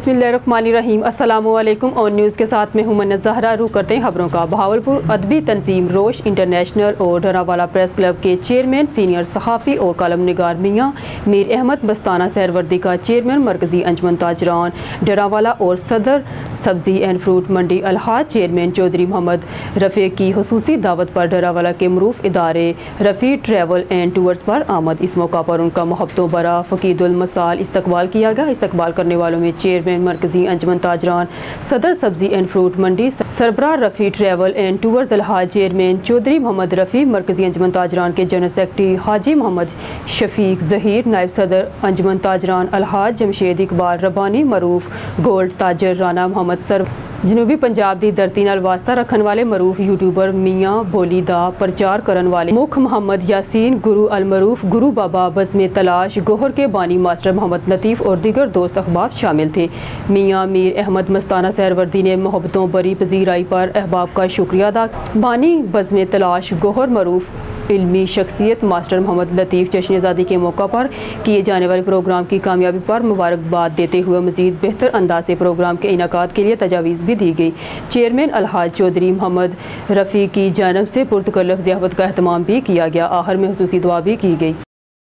बिस्मिल्लाहिर्रहमानिर्रहीम। अस्सलामुअलैकुम। On news के साथ मैं हूं मन्नत ज़हरा। रुख करते हैं खबरों का। बहावलपुर अदबी तंजीम रोश इंटरनेशनल और डरावाला प्रेस क्लब के चेयरमैन सीनियर सहाफ़ी और कॉलम निगार मियाँ मीर अहमद बस्ताना सहरवर्दी का चेयरमैन मरकज़ी अंजुमन ताजरान डरावाला और सदर सब्ज़ी एंड फ्रूट मंडी अलहाज चेयरमैन चौधरी मोहम्मद रफ़ी की खुसूसी दावत पर डरावाला के मरूफ इदारे रफ़ी ट्रैवल एंड टूर्स पर आमद। इस मौका पर उनका मोहब्बतों बरा फ़कीदुल मसाल इस्तकबाल किया गया। इस्तकबाल करने वालों में चेयरमैन मरकज़ी अंजुमन ताजरान, सदर सब्ज़ी एंड फ्रूट मंडी सरबराह रफ़ी ट्रैवल एंड टूर्स अलहाज चेयरमैन चौधरी मोहम्मद रफ़ी, मरकज़ी अंजुमन ताजरान के जनरल सेक्रेटरी हाजी मोहम्मद शफीक ज़हीर, नायब सदर अंजुमन ताजरान अलहाज जमशेद इकबाल रब्बानी, मरूफ गोल्ड ताजर राना मोहम्मद सर, जनूबी पंजाब की धरती नाल वास्ता रखन वाले मरूफ यूट्यूबर मियाँ बोली दा प्रचार करन वाले मुख मोहम्मद यासीन, गुरु अल मरूफ, गुरु बाबा बज़्म तलाश, गोहर के बानी मास्टर मोहम्मद लतीफ़ और दीगर दोस्त अहबाब शामिल थे। मियाँ मीर अहमद मस्ताना सहरवर्दी ने मोहब्बतों बरी पजीराई पर अहबाब का शुक्रिया अदा। बानी बज़्म तलाश गोहर मरूफ इल्मी शख्सियत मास्टर मोहम्मद लतीफ़ जश्न आज़ादी के मौका पर किए जाने वाले प्रोग्राम की कामयाबी पर मुबारकबाद देते हुए मज़ीद बेहतर अंदाज से प्रोग्राम के इनेकाद के लिए तजावीज़ भी दी गई। चेयरमैन अलहाज चौधरी मोहम्मद रफ़ी की जानब से पुरतकल्लुफ़ ज़ियाफ़त का एहतमाम भी किया गया। आखिर में खुसूसी दुआ भी की गई।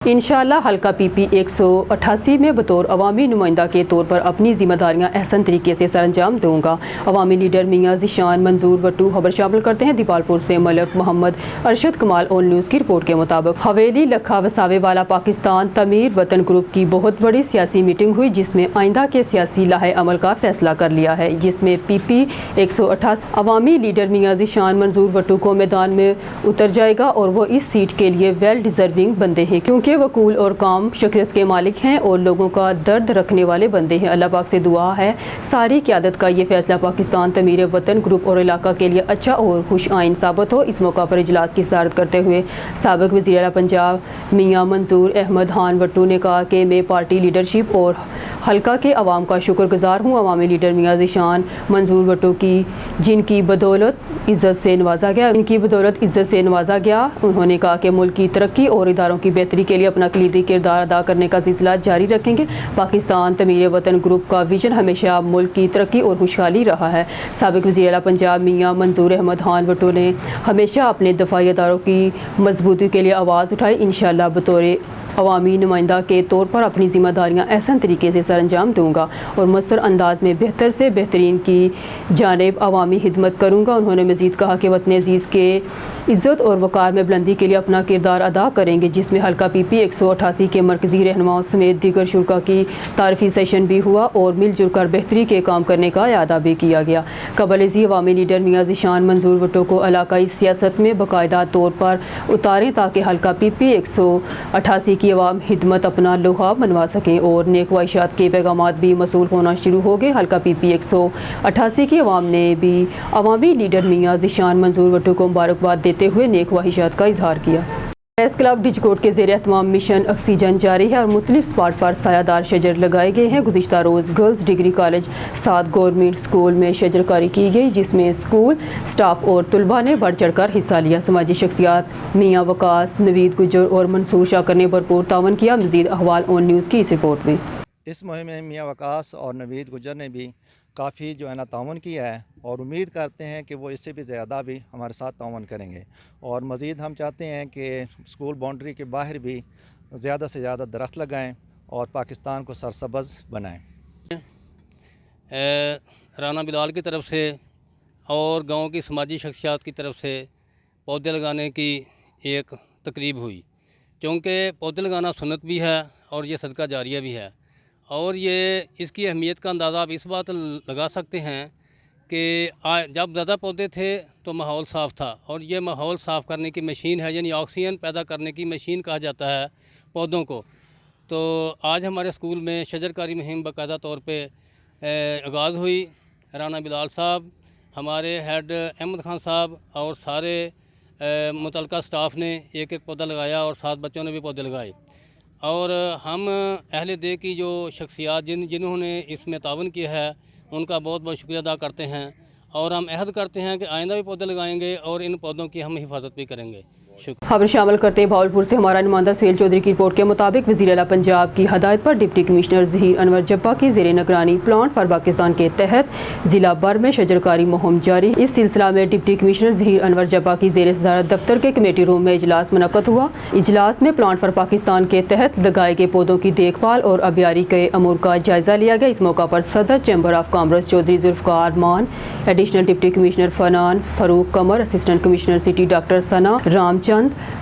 इंशाअल्लाह हल्का PP 188 में बतौर अवामी नुमाइंदा के तौर पर अपनी ज़िम्मेदारियाँ अहसन तरीके से सरअंजाम दूँगा। अवामी लीडर मियाँ ज़ीशान मंजूर वट्टू खबर शामिल करते हैं। दीपालपुर से मलक मोहम्मद अरशद कमाल ऑन न्यूज़ की रिपोर्ट के मुताबिक हवेली लखा वसावे वाला पाकिस्तान तमीर वतन ग्रुप की बहुत बड़ी सियासी मीटिंग हुई, जिसमें आइंदा के सियासी लाहे अमल का फैसला कर लिया है, जिसमें PP 188 अवामी लीडर मियाँ ज़ीशान मंजूर वट्टू को मैदान में उतर जाएगा और वो इस सीट के लिए वेल डिज़र्विंग बंदे हैं, क्योंकि वकूल और काम शख्सियत के मालिक हैं और लोगों का दर्द रखने वाले बंदे हैं। अल्लाह पाक से दुआ है सारी क़यादत का ये फैसला पाकिस्तान तमीर वतन ग्रुप और इलाका के लिए अच्छा और खुश आइन साबित हो। इस मौका पर इजलास की सदारत करते हुए साबिक़ वज़ीर आला पंजाब मियाँ मंजूर अहमद खान वट्टू ने कहा कि मैं पार्टी लीडरशिप और हल्का के अवाम का शुक्रगुजार हूँ। अवामी लीडर मियाँ ज़ीशान मंजूर वट्टू की जिनकी बदौलत इज़्ज़त से नवाजा गया उन्होंने कहा कि मुल्क की तरक्की और इदारों की बेहतरी के लिए अपना कलीदी किरदार अदा करने का सिलसिला जारी रखेंगे। पाकिस्तान तमीर वतन ग्रुप का विजन हमेशा मुल्क की तरक्की और खुशहाली रहा है। साबिक़ वज़ीर आला पंजाब मियाँ मंजूर अहमद खान वट्टू ने हमेशा अपने दफ़ाई अदारों की मजबूती के लिए आवाज़ उठाई। इंशाअल्लाह बतौर अवामी नुमाइंदा के तौर पर अपनी ज़िम्मेदारियाँ एहसन तरीके से सरअंजाम दूँगा और मुयस्सर अंदाज में बेहतर से बेहतरीन की जानिब अवामी खिदमत करूँगा। उन्होंने मज़ीद कहा कि वतन अज़ीज़ के इज़्ज़त और वक़ार में बुलंदी के लिए अपना किरदार अदा करेंगे, जिसमें हल्का PP 188 के मरकज़ी रहनुमाओं समेत दीगर शुरा की तारीफ़ी सेशन भी हुआ और मिलजुल कर बेहतरी के काम करने का यादा भी किया गया। कबल अवामी लीडर मियाँ ज़ीशान मंजूर वट्टू को इलाकाई सियासत में बाकायदा तौर पर उतारें ताकि हल्का PP 188 की अवाम खिदमत अपना लोहा मनवा सकें और नेक ख्वाहिशात के पैगामात भी मसूल होना शुरू हो गए। हल्का PP 188 की अवाम ने भी अवामी लीडर मियाँ ज़ीशान मंजूर वट्टू को मुबारकबाद देते हुए नेक ख्वाहिशात का इजहार किया। प्रेस क्लब डिजकोट के ज़ेर एहतमाम मिशन ऑक्सीजन जारी है और मुख्तलिफ स्पॉट पर सायादार शजर लगाए गए हैं। गुज़िश्ता रोज़ girls degree college 7 government school में शजरकारी की गई, जिसमें स्कूल स्टाफ और तलबा ने बढ़ चढ़ कर हिस्सा लिया। समाजी शख्सियात मियाँ वकास, नवीद गुजर और मंसूर शाकर ने भरपूर तावन किया। मज़ीद अहवाल ऑन न्यूज़ की इस रिपोर्ट में। इस मुहिम में मियाँ वकास और नवीद गुजर ने भी काफ़ी जो है ना तावन किया है और उम्मीद करते हैं कि वो इससे भी ज़्यादा भी हमारे साथ तावन करेंगे और मज़ीद हम चाहते हैं कि स्कूल बाउंड्री के बाहर भी ज़्यादा से ज़्यादा दरख्त लगाएं और पाकिस्तान को सरसब्ज़ बनाएं। राना बिलाल की तरफ से और गांव की समाजी शख्सियात की तरफ से पौधे लगाने की एक तकरीब हुई, क्योंकि पौधे लगाना सुन्नत भी है और ये सदका जारिया भी है। और ये इसकी अहमियत का अंदाज़ा आप इस बात लगा सकते हैं कि जब ज़्यादा पौधे थे तो माहौल साफ़ था और ये माहौल साफ़ करने की मशीन है, यानी ऑक्सीजन पैदा करने की मशीन कहा जाता है पौधों को। तो आज हमारे स्कूल में शजरकारी मुहिम बाकायदा तौर पे आगाज़ हुई। राना बिलाल साहब, हमारे हेड अहमद खान साहब और सारे मुतलका स्टाफ ने एक एक पौधा लगाया और 7 बच्चों ने भी पौधे लगाए। और हम अहले दे की जो शख्सियात जिन्होंने इसमें तावन किया है उनका बहुत बहुत शुक्रिया अदा करते हैं और हम अहद करते हैं कि आइंदा भी पौधे लगाएंगे और इन पौधों की हम हिफाजत भी करेंगे। खबर शामिल करते हैं भावलपुर से हमारा नुमाइंदा सुहेल चौधरी की रिपोर्ट के मुताबिक वज़ीर आला पंजाब की हदायत पर डिप्टी कमिश्नर ज़हीर अनवर जब्बा की ज़ेर निगरानी प्लांट फॉर पाकिस्तान के तहत ज़िला भर में शजरकारी मुहिम जारी। इस सिलसिला में डिप्टी कमिश्नर ज़हीर अनवर जब्बा की ज़ेर सदारत दफ्तर के कमेटी रूम में इजलास मुनक्कद हुआ। इजलास में प्लांट फॉर पाकिस्तान के तहत लगाए गए पौधों की देखभाल और आबियारी के अमूर का जायजा लिया गया। इस मौका पर सदर chamber of commerce Chaudhry Zulfiqar Maan, additional deputy commissioner Fanan Farooq Qamar, assistant commissioner city doctor Sana Ramchand,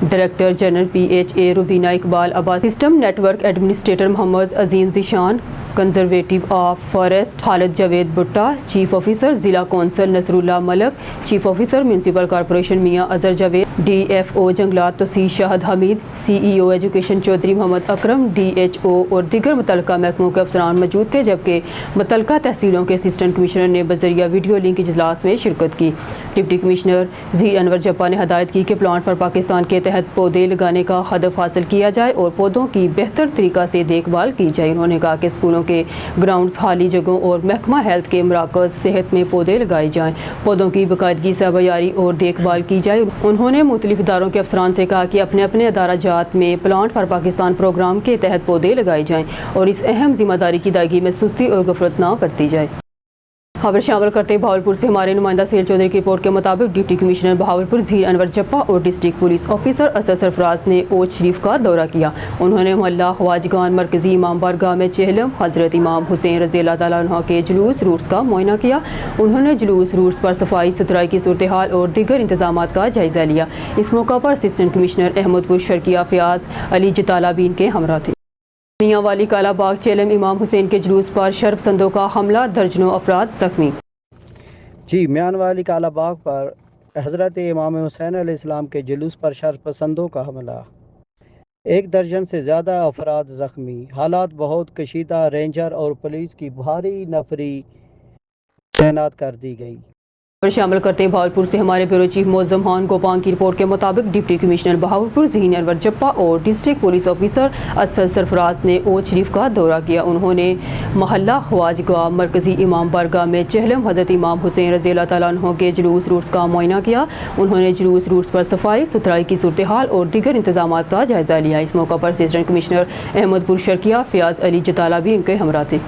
director general PHA Rubina Iqbal Abbas, system network administrator Muhammad Azeem Zeeshan, conservative of forest Khalid Javed Bhutta, chief officer ज़िला council Nasrullah Malik, chief officer municipal corporation Mian Azhar Javed, DFO जंगलात तोसी शाहद Hameed, CEO education Chaudhry Mohammad Akram, DHO और दीगर मुतल्लिका महकमों के अफसरान मौजूद थे, जबकि मुतल्लिका तहसीलों के असिस्टेंट कमिश्नर ने बजरिया वीडियो लिंक इजलास में शिरकत की। डिप्टी कमिश्नर ज़हीर अनवर जब्बा ने हदायत की कि प्लांट फॉर पाकिस्तान के तहत पौधे लगाने का हदफ हासिल किया जाए और पौधों की बेहतर तरीका से देखभाल की जाए। उन्होंने कहा कि स्कूलों के ग्राउंड्स, खाली जगहों और महकमा हेल्थ के मराकज़ सेहत में पौधे लगाए जाएँ, पौधों की बाकायदगी से आबियारी और देखभाल की जाए। उन्होंने मुख्तलिफ इदारों के अफसरान से कहा कि अपने अपने अदारा जात में प्लांट फॉर पाकिस्तान प्रोग्राम के तहत पौधे लगाए जाएँ और इस अहम जिम्मेदारी की अदायगी में सुस्ती और गफलत ना बरती जाए। खबर शामिल करते हैं भावलपुर से हमारे नुमाइंदा सुहेल चौधरी की रिपोर्ट के मुताबिक डिप्टी कमिश्नर भावलपुर ज़हीर अनवर जब्बा और district police officer Asad Sarfaraz ने ओज शरीफ का दौरा किया। उन्होंने मोहल्ला ख्वाजगान मरकजी इमाम बारगाह में चहलम हज़रत इमाम हुसैन रज़ी अल्लाह तआला अन्हु के जुलूस रूट्स का मुआयना किया। उन्होंने जुलूस रूट्स पर सफाई सुथराई की सूरत हाल और दीगर इंतजामात का जायजा लिया। इस मौका पर असिस्टेंट कमिश्नर अहमदपुर शर्किया फ़याज़ अली जतालाबीन के हमरा थे। मियां वाली काला बाग चेलम इमाम हुसैन के जुलूस पर शरपसंदों का हमला, दर्जनों अफराद जख्मी। जी, मियां वाली काला बाग पर हज़रत इमाम हुसैन अलैहिस्सलाम के जुलूस पर शरपसंदों का हमला, 1 दर्जन से ज़्यादा अफराद ज़ख्मी। हालात बहुत कशीदा, रेंजर और पुलिस की भारी नफरी तैनात कर दी गई। शामिल करते हैं भावलपुर से हमारे ब्यूरो चीफ मोअज़्ज़म खान गोपान की रिपोर्ट के मुताबिक डिप्टी कमिश्नर भावलपुर ज़हीर अनवर जब्बा और district police officer Asad Sarfaraz ने ओज शरीफ का दौरा किया। उन्होंने मोहल्ला ख्वाजगाह मरकजी इमाम बारगाह में चहलम हज़रत इमाम हुसैन रज़ी अल्लाह तआला अन्हु के जुलूस रूट्स का मुआयना किया। उन्होंने जुलूस रूट्स पर सफाई सुथराई की सूरत हाल और दीगर इंतजामात का जायजा लिया। इस मौका पर असिस्टेंट कमिश्नर अहमदपुर शर्किया फ़याज़ अली जताला भी इनके हमरा थे।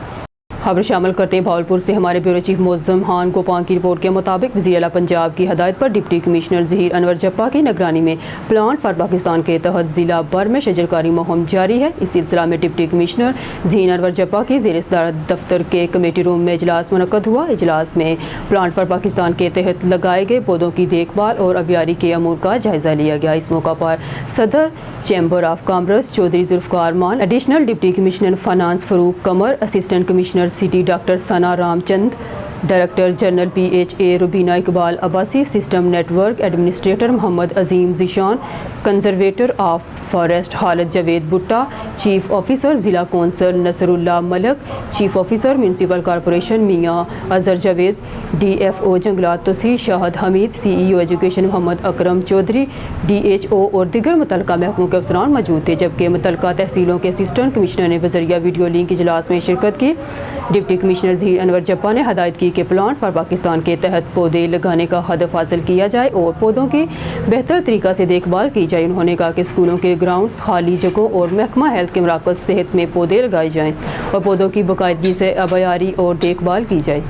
खबर शामिल करते हैं भावलपुर से हमारे ब्यूरो चीफ मोअज़्ज़म खान गोपान की रिपोर्ट के मुताबिक वज़ीर आला पंजाब की हदायत पर डिप्टी कमिश्नर ज़हीर अनवर जब्बा की निगरानी में प्लांट फॉर पाकिस्तान के तहत ज़िला भर में शजरकारी मुहिम जारी है। इस सिलसिला में डिप्टी कमिश्नर ज़हीर अनवर जब्बा की ज़ेर सदारत दफ्तर के कमेटी रूम में इजलास मुनक्कद हुआ। इजलास में प्लांट फॉर पाकिस्तान के तहत लगाए गए पौधों की देखभाल और आबियारी के अमूर का जायजा लिया गया। इस मौका पर सदर chamber of commerce Chaudhry Zulfiqar Maan, additional deputy commissioner Fanan Farooq Qamar, assistant commissioner city doctor Sana Ramchand, director general PHA Rubina Iqbal Abbasi, system network administrator Muhammad Azeem Zeeshan, conservator of forest Khalid Javed Bhutta, chief officer ज़िला council Nasrullah Malik, chief officer municipal corporation Mian Azhar Javed, DFO जंगलात तोसी शाहद Hameed, CEO education Mohammad Akram Chaudhry, DHO और दीगर मुतल्लिका महकमों के अफसरान मौजूद थे, जबकि मुतल्लिका तहसीलों के असिस्टेंट कमिश्नर ने बजरिया वीडियो लिंक इजलास में शिरकत की। डिप्टी कमिश्नर ज़हीर अनवर जब्बा ने हदायत की कि प्लांट फॉर पाकिस्तान के तहत पौधे लगाने का हदफ हासिल किया जाए और पौधों की बेहतर तरीका से देखभाल की जाए। उन्होंने कहा कि स्कूलों के ग्राउंड्स, खाली जगहों और महकमा हेल्थ के मराकज़ सेहत में पौधे लगाए जाएँ और पौधों की बाकायदगी से आबियारी और देखभाल की जाए।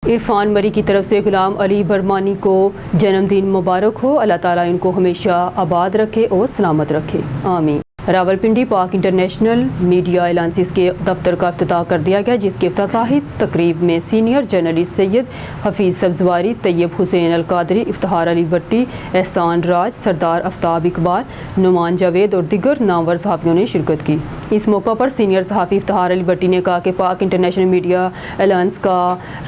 इरफान मरी की तरफ से गुलाम अली बरमानी को जन्मदिन मुबारक हो। अल्लाह ताला इनको हमेशा आबाद रखे और सलामत रखे, आमीन। रावलपिंडी पाक इंटरनेशनल मीडिया एलांसिस के दफ्तर का इफ्तिताह कर दिया गया, जिसके इफ्तिताही तकरीब में सीनियर जर्नलिस्ट सैयद हफीज़ सब्जवारी, तैयब हुसैन अलकादरी, इफ्तिखार अली भट्टी, एहसान राज, सरदार आफ्ताब इकबाल, नुमान जावेद और दीगर नामवर सहाफ़ियों ने शिरकत की। इस मौका पर सीनियर सहाफ़ी इफ्तिखार अली भट्टी ने कहा कि पाक इंटरनेशनल मीडिया एलायंस का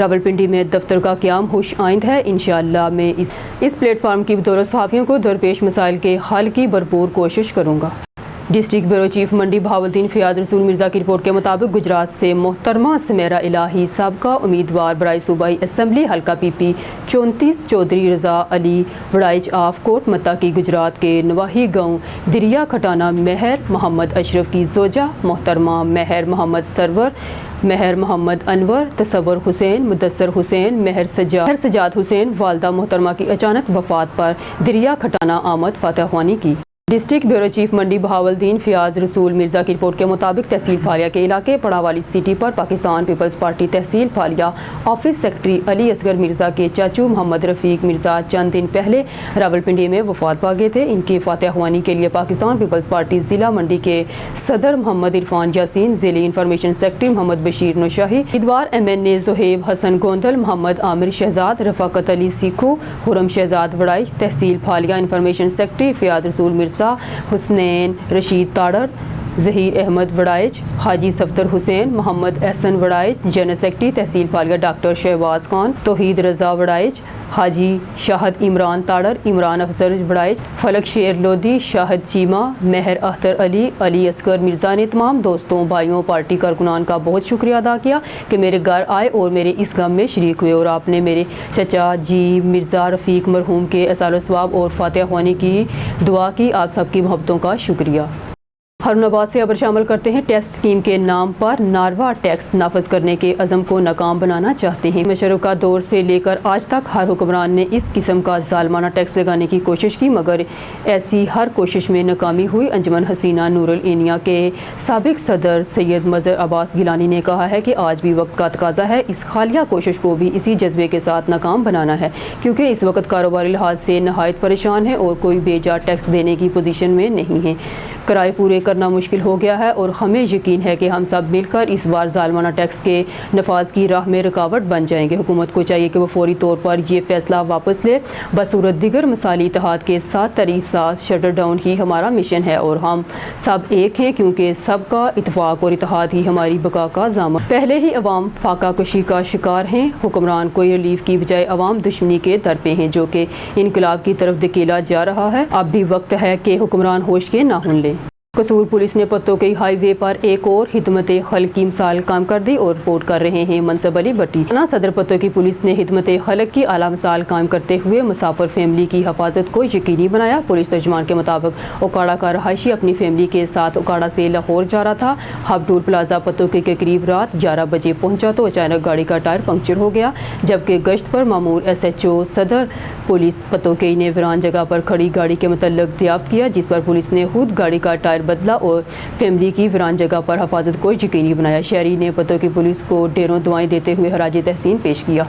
रावलपिंडी में दफ्तर का क़याम खुश आइंद है। इंशाअल्लाह मैं इस प्लेटफार्म की बदौलत सहाफ़ियों को दरपेश मसाइल के हल की भरपूर कोशिश करूँगा। डिस्ट्रिक्ट ब्यूरो चीफ मंडी बहावुद्दीन फ़याज़ रसूल मिर्ज़ा की रिपोर्ट के मुताबिक गुजरात से मोहतरमा समेरा इलाही साबका उम्मीदवार बराई सूबाई असम्बली हल्का PP 34 चौधरी रज़ा अली वड़ाइच ऑफ कोट मत्ता की गुजरात के नवाही गाँव दिरिया खटाना महर मोहम्मद अशरफ की जोजा मोहतरमा महर मोहम्मद सरवर مہر محمد انور، تصور حسین، مدثر حسین، مہر سجاد حسین، والدہ محترمہ کی اچانک وفات پر دریا کھٹانہ آمد فاتح خوانی کی۔ ڈسٹرکٹ بیورو چیف منڈی بہاولدین فیاض رسول مرزا کی رپورٹ کے مطابق تحصیل پھالیا کے علاقے پڑا والی سٹی پر پاکستان پیپلز پارٹی تحصیل پھالیا آفس سیکرٹری علی اصغر مرزا کے چاچو محمد رفیق مرزا چند دن پہلے راولپنڈی میں وفات پا گئے تھے۔ ان کی فاتح خوانی کے لیے پاکستان پیپلز پارٹی ضلع منڈی کے صدر محمد عرفان یاسین، ضلعی انفارمیشن سیکرٹری محمد بشیر نوشاہی، ادوار MNA زہیب حسن گوندل، محمد عامر شہزاد، رفاقت علی سیکھو، خرم شہزاد وڑائچ، تحصیل پھالیا انفارمیشن سیکرٹری فیاض رسول مرزا، حسنین رشید تاڑر، ظہیر احمد وڑائچ، حاجی صفدر حسین، محمد احسن وڑائچ، جنرل سیکرٹری تحصیل پھالیا ڈاکٹر شہباز خان، توحید رضا وڑائچ، حاجی شاہد عمران تاڑر، عمران افضل وڑائچ، فلک شیر لودھی، شاہد چیمہ، مہر اختر علی، علی اصغر مرزا نے تمام دوستوں، بھائیوں، پارٹی کارکنان کا بہت شکریہ ادا کیا کہ میرے گھر آئے اور میرے اس غم میں شریک ہوئے، اور آپ نے میرے چچا جی مرزا رفیق مرحوم کے اصال و ثواب اور فاتح خوانی کی دعا کی۔ آپ سب کی محبتوں کا شکریہ۔ ہارون آباد سے خبر شامل کرتے ہیں۔ ٹیکس اسکیم کے نام پر ناروا ٹیکس نافذ کرنے کے عزم کو ناکام بنانا چاہتے ہیں۔ مشرقہ دور سے لے کر آج تک ہر حکمران نے اس قسم کا ظالمانہ ٹیکس لگانے کی کوشش کی، مگر ایسی ہر کوشش میں ناکامی ہوئی۔ انجمن حسینہ نور العینیہ کے سابق صدر سید مظہر عباس گیلانی نے کہا ہے کہ آج بھی وقت کا تقاضا ہے اس خالیہ کوشش کو بھی اسی جذبے کے ساتھ ناکام بنانا ہے، کیونکہ اس وقت کاروباری لحاظ سے نہایت پریشان ہے اور کوئی بے جا ٹیکس دینے کی پوزیشن میں نہیں ہے۔ کرائے پورے کرنا مشکل ہو گیا ہے اور ہمیں یقین ہے کہ ہم سب مل کر اس بار ظالمانہ ٹیکس کے نفاذ کی راہ میں رکاوٹ بن جائیں گے۔ حکومت کو چاہیے کہ وہ فوری طور پر یہ فیصلہ واپس لے، بصورت دیگر مثالی اتحاد کے ساتھ تری ساز شٹر ڈاؤن ہی ہمارا مشن ہے اور ہم سب ایک ہیں، کیونکہ سب کا اتفاق اور اتحاد ہی ہماری بقا کا ضامن۔ پہلے ہی عوام فاقہ کشی کا شکار ہیں، حکمران کوئی ریلیف کی بجائے عوام دشمنی کے در پہ ہیں، جو کہ انقلاب کی طرف دھکیلا جا رہا ہے۔ اب بھی وقت ہے کہ حکمران ہوش کے ناخن لیں۔ قصور پولیس نے پتوں کے ہائی وے پر ایک اور خدمت خلق کی مثال قائم کر دی اور رپورٹ کر رہے ہیں منصب علی بٹی۔ صدر پتوں کی پولیس نے خدمت خلق کی اعلیٰ مثال قائم کرتے ہوئے مسافر فیملی کی حفاظت کو یقینی بنایا۔ پولیس ترجمان کے مطابق اوکاڑا کا رہائشی اپنی فیملی کے ساتھ اوکاڑا سے لاہور جا رہا تھا۔ ہب ٹول پلازا پتوں کے قریب رات 11 بجے پہنچا تو اچانک گاڑی کا ٹائر پنکچر ہو گیا، جبکہ گشت پر مامور SHO صدر پولیس پتوں کے نے ویران جگہ پر کھڑی گاڑی کے متعلق دریافت کیا، جس پر پولیس نے خود گاڑی کا ٹائر بدلا اور فیملی کی ویران جگہ پر حفاظت کو یقینی بنایا۔ شہری نے پتوں کی پولیس کو ڈھیروں دعائیں دیتے ہوئے خراج تحسین پیش کیا۔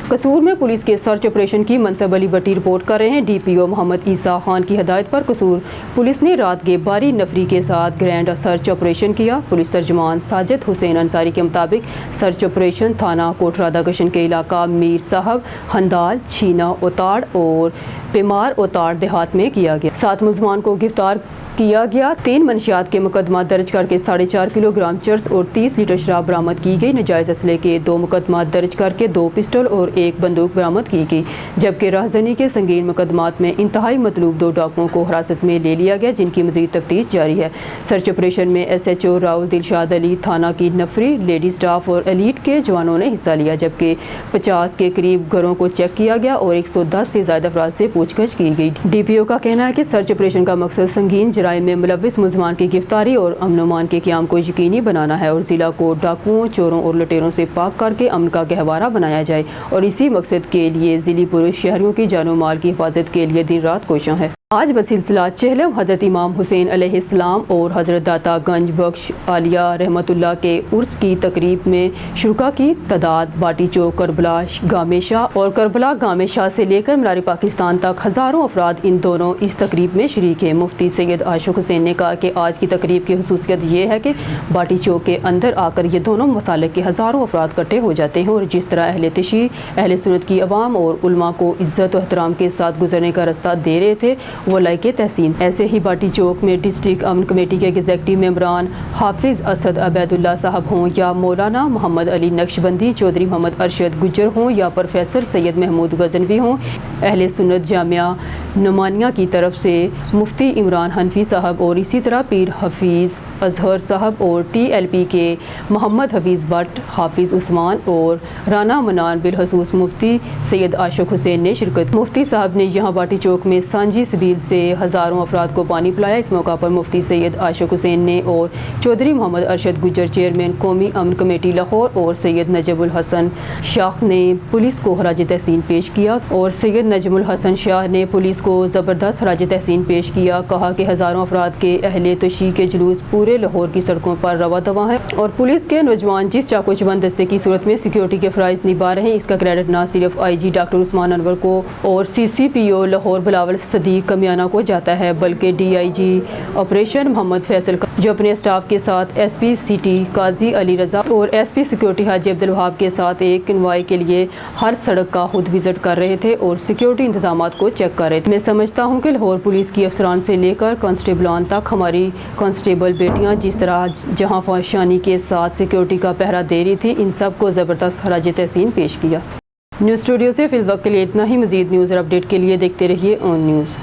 قصور میں پولیس کے سرچ آپریشن کی منصب علی بٹی رپورٹ کر رہے ہیں۔ DPO محمد عیسیٰ خان کی ہدایت پر قصور پولیس نے رات کے 12 نفری کے ساتھ گرینڈ سرچ آپریشن کیا۔ پولیس ترجمان ساجد حسین انصاری کے مطابق سرچ آپریشن تھانہ کوٹھرا دگشن کے علاقہ میر صاحب، ہندال، چھینا اوتاڑ اور پیمار اوتاڑ دیہات میں کیا گیا۔ 7 ملزمان کو گرفتار کیا گیا۔ 3 منشیات کے مقدمات درج کر کے 4.5 کلو گرام چرس اور 30 لیٹر شراب برآمد کی گئی۔ ناجائز اسلحے کے 2 مقدمات درج کر کے 2 پسٹل اور 1 بندوق برآمد کی گئی، جبکہ راہزنی کے سنگین مقدمات میں انتہائی مطلوب 2 ڈاکوؤں کو حراست میں لے لیا گیا، جن کی مزید تفتیش جاری ہے۔ سرچ آپریشن میں SHO راؤل دلشاد علی، تھانہ کی نفری، لیڈی سٹاف اور ایلیٹ کے جوانوں نے حصہ لیا، جبکہ 50 کے قریب گھروں کو چیک کیا گیا اور 110 سے زائد افراد سے پوچھ گچھ کی گئی۔ DPO کا کہنا ہے کہ سرچ آپریشن کا مقصد سنگین جرائم میں ملوث ملزمان کی گرفتاری اور امن و امان کے قیام کو یقینی بنانا ہے اور ضلع کو ڈاکوؤں، چوروں اور لٹیروں سے پاک کر کے امن کا گہوارہ بنایا جائے، اور اسی مقصد کے لیے ضلعی پولیس شہریوں کی جان و مال کی حفاظت کے لیے دن رات کوشاں ہے۔ آج بسلسلہ چہلم حضرت امام حسین علیہ السلام اور حضرت داتا گنج بخش عالیہ رحمۃ اللہ کے عرس کی تقریب میں شرکا کی تعداد باٹی چوک، کربلا گامے شاہ اور کربلا گامے شاہ سے لے کر مینار پاکستان تک ہزاروں افراد ان دونوں اس تقریب میں شریک ہیں۔ مفتی سید عاشق حسین نے کہا کہ آج کی تقریب کی خصوصیت یہ ہے کہ باٹی چوک کے اندر آ کر یہ دونوں مسالک کے ہزاروں افراد اکٹھے ہو جاتے ہیں، اور جس طرح اہل تشیع، اہل سنت کی عوام اور علماء کو عزت و احترام کے ساتھ گزرنے کا رستہ دے رہے تھے، وہ لائق تحسین۔ ایسے ہی باٹی چوک میں ڈسٹرکٹ امن کمیٹی کے ایگزیکٹو ممبران حافظ اسد عبید اللہ صاحب ہوں یا مولانا محمد علی نقشبندی، چودھری محمد ارشد گجر ہوں یا پروفیسر سید محمود غزنوی ہوں، اہل سنت جامعہ نعمانیہ کی طرف سے مفتی عمران حنفی صاحب اور اسی طرح پیر حفیظ اظہر صاحب اور TLP کے محمد حفیظ بٹ، حافظ عثمان اور رانا منان، بالخصوص مفتی سید عاشق حسین نے شرکت۔ مفتی صاحب نے یہاں باٹی چوک میں سانجی سبھی سبیل سے ہزاروں افراد کو پانی پلایا۔ اس موقع پر مفتی سید عاشق حسین نے اور چودھری محمد ارشد گجر چیئرمین قومی امن کمیٹی لاہور اور سید نجم الحسن شاہ نے پولیس کو خراج تحسین پیش کیا زبردست خراج تحسین پیش کیا۔ کہا کہ ہزاروں افراد کے اہل توشی کے جلوس پورے لاہور کی سڑکوں پر رواں دواں ہے اور پولیس کے نوجوان جس چاقو چبند دستے کی صورت میں سیکیورٹی کے فرائض نبھا رہے ہیں، اس کا کریڈٹ نہ صرف آئی جی ڈاکٹر عثمان انور کو اور CCPO لاہور بلاول صدیق کمیانہ کو جاتا ہے، بلکہ DIG آپریشن محمد فیصل کا جو اپنے اسٹاف کے ساتھ SP سٹی قاضی علی رضا اور SP سیکیورٹی حاجی عبدالوہاب کے ساتھ ایک کنوائی کے لیے ہر سڑک کا خود وزٹ کر رہے تھے اور سیکیورٹی انتظامات کو چیک کر رہے تھے۔ میں سمجھتا ہوں کہ لاہور پولیس کی افسران سے لے کر کانسٹیبلان تک ہماری کانسٹیبل بیٹیاں جس طرح جہاں فاشانی کے ساتھ سیکیورٹی کا پہرا دے رہی تھی، ان سب کو زبردست خراج تحسین پیش کیا۔ نیوز اسٹوڈیو سے فی الوقت کے لیے اتنا ہی۔ مزید نیوز اور اپڈیٹ کے لیے دیکھتے رہیے اون نیوز۔